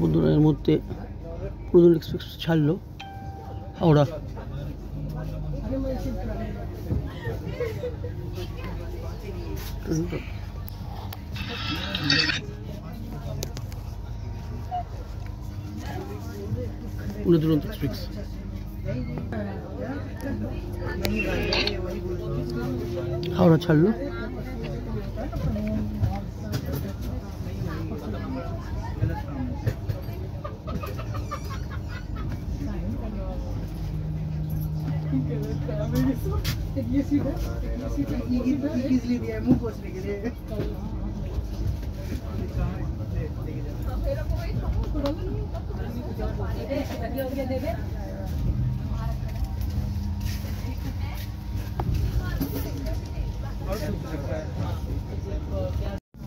বন্ধুরা এর মধ্যে পুরোদল এক্সপ্রেস ছাড়লো হাওড়া। পুনে দুরন্ত এক্সপ্রেস হাওড়া ছাড়লো।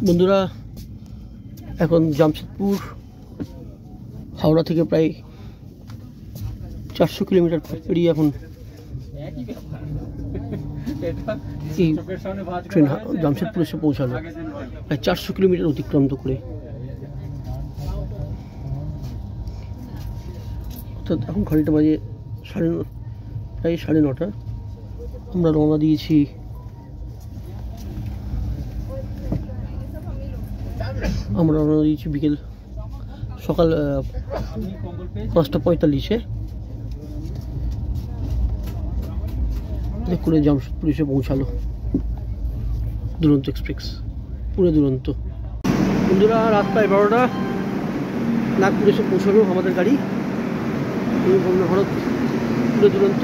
বন্ধুরা এখন জামশেদপুর হাওড়া থেকে প্রায় 400 কিলোমিটার পেরিয়ে এখন এই ট্রেন জামশেদপুর এসে পৌঁছালো, প্রায় 400 কিলোমিটার অতিক্রান্ত করে। অর্থাৎ এখন ঘড়িটা বাজে প্রায় 9:30। আমরা রওনা দিয়েছি বিকেল সকাল 5:45-এ করে জামশেদপুর এসে পৌঁছালো দুরন্ত এক্সপ্রেস, পুনে দুরন্ত। বন্ধুরা রাত প্রায় 12টা, নাগপুর এসে পৌঁছালো আমাদের গাড়ি, বন্দে ভারত পুনে দুরন্ত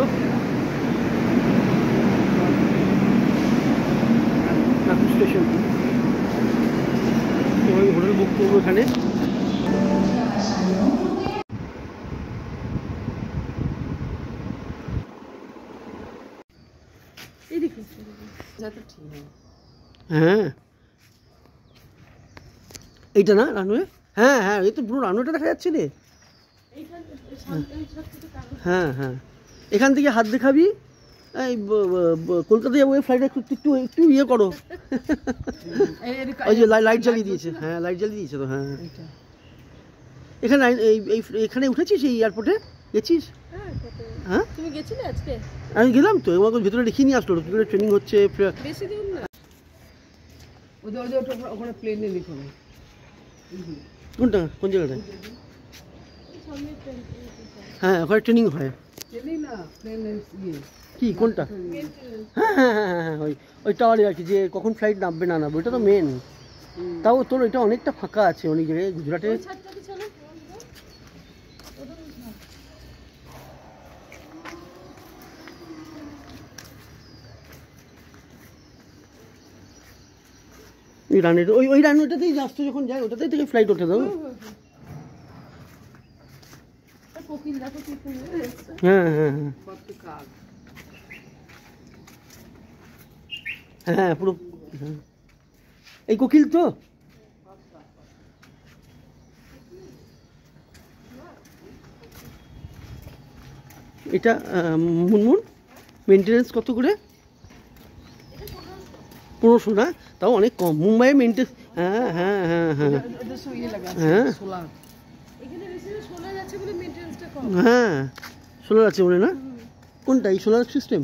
নাগপুর স্টেশন। হোটেল বুক করবো এখানে। হ্যাঁ এইটা না রানওয়ে? হ্যাঁ হ্যাঁ, এই তো পুরো রানওয়েটা দেখা যাচ্ছে রে। হ্যাঁ হ্যাঁ, এখান থেকে হাত দেখাবি। এই কলকাতা যাবো ফ্লাইট, একটু ইয়ে করো। ওই যে লাইট জ্বালিয়ে দিয়েছে। হ্যাঁ লাইট জ্বালিয়ে দিয়েছে তো। হ্যাঁ এখানে এখানে উঠেছিস? এই এয়ারপোর্টে গেছিস? হ্যাঁ তুমি গেছিলে আজকে? আমি গেলাম তো, আমাকে ভেতরে দেখিয়ে নিয়ে আসলো। ভেতরে ট্রেনিং হচ্ছে। বেশি দূর না, ওখানে প্লেনে লিখো। কোনটা? কোন জায়গাটায়? হ্যাঁ ওখানে ট্রেনিং হয়। কি কোনটা? হ্যাঁ হ্যাঁ হ্যাঁ হ্যাঁ, ওই টাওয়ারে আর কি, যে কখন ফ্লাইট নামবে না নামবে, ওইটা তো মেন। তাও তোর এটা অনেকটা ফাঁকা আছে অনেক জায়গায় গুজরাটে। ওই রানওয়েটা, ওই রানওয়েটাতেই রাস্তা যখন যায় ওটাতেই থেকে ফ্লাইট ওঠে দাও। হ্যাঁ হ্যাঁ হ্যাঁ হ্যাঁ পুরো। এই কোকিল তো। এটা মুনমুন মেনটেনেন্স কত করে? 1500 না, তাও অনেক কম। মুম্বাইয়ে মেনটেন্স। হ্যাঁ হ্যাঁ হ্যাঁ হ্যাঁ হ্যাঁ হ্যাঁ সোলার আছে বলে না? কোনটা? এই সোলার সিস্টেম?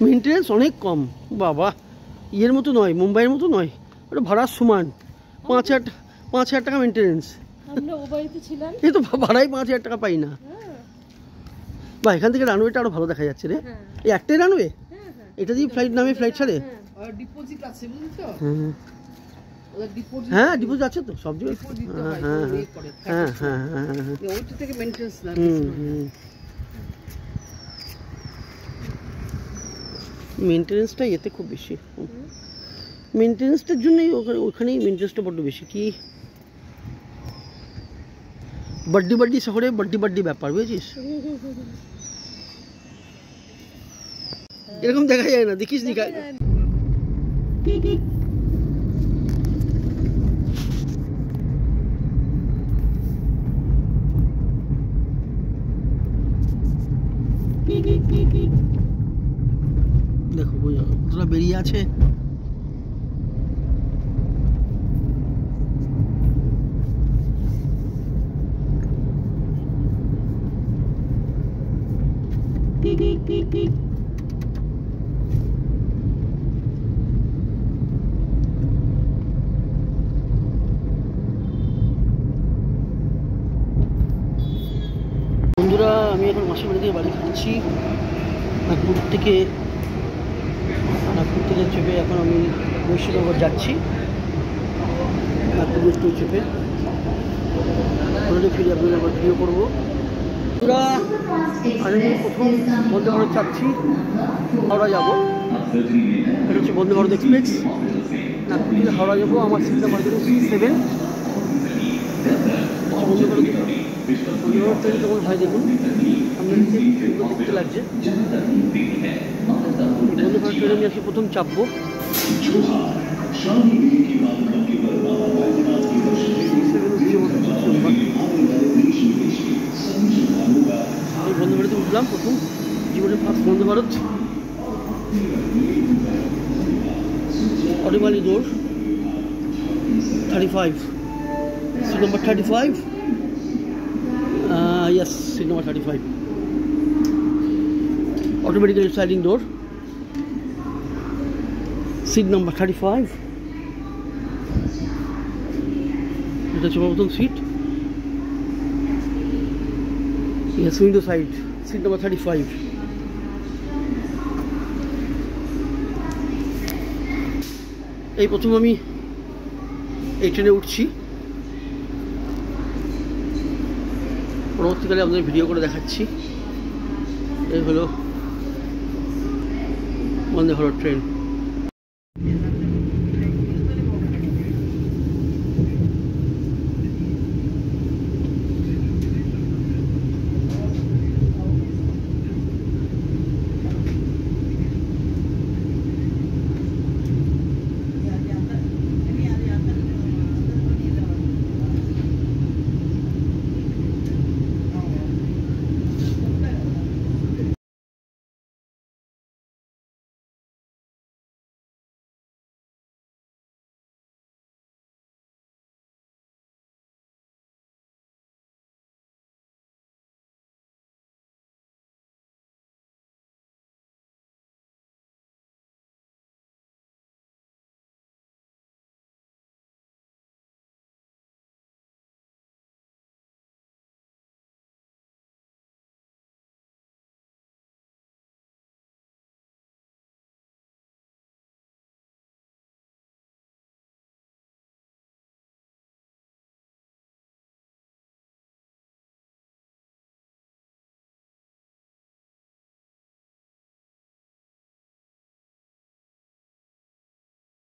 মেনটেনেন্স অনেক কম বাবা, ইয়ের মতো নয়, মুম্বাইয়ের মতো নয়। ওটা ভাড়ার সমান। 5,000 টাকা মেনটেনেন্স। এই তো ভাড়াই 5,000 টাকা পাই না। বা এখান থেকে রানওয়েটা আরো ভালো দেখা যাচ্ছে রে। এই একটাই রানওয়ে, এটা দিয়ে ফ্লাইট নামে ফ্লাইট ছাড়ে। হ্যাঁ ডিপোজিট আছে তো সব জায়গায়। হ্যাঁ হ্যাঁ হ্যাঁ হ্যাঁ মেনটেনেন্সটা এতে খুব বেশি। মেনটেনেন্সটার জন্যই ওখানেই মেনটেনেন্সটা বড্ড বেশি। কি বাড্ডি শহরে বাড্ডি ব্যাপার, বুঝেছিস? এরকম দেখা যায় না, দেখিস নি? দেখো কতটা বেরিয়ে আছে। বন্ধুরা, আমি এখন মাসির বাড়ি থেকে বাড়ি খাচ্ছি। নাগপুর থেকে চেপে এখন আমি মুর্শিদাবাদ যাচ্ছি। নাগপুর মেট্রো চেপে ওখানে ফিরে আপনাদের আবার ভিডিও করবো। বন্ধুরা, আমি প্রথম বন্দে ভারত চাচ্ছি, হাওড়া যাবো। এটা হচ্ছে বন্দে ভারত এক্সপ্রেস। নাগপুর থেকে হাওড়া যাবো। আমার seat number 7। Vande Bharat train কেমন হয় দেখুন, আপনাদেরকে সুন্দর দেখতে লাগছে। বন্দে ভারত ট্রেনে আমি আজকে প্রথম চাপবো। আমি বন্দে ভারতে উঠলাম প্রথম, জীবনে ফার্স্ট বন্দে ভারত। অটোমালি ডোর 35, seat number 35। Yes, seat number 35. Automatically sliding door. Seat number 35. এটা হচ্ছে প্রথম seat. Yes, window side. Seat number 35. এই প্রথম আমি এই ট্রেনে উঠছি। পরবর্তীকালে আপনাদের ভিডিও করে দেখাচ্ছি। এই হলো বন্দে ভারত ট্রেন।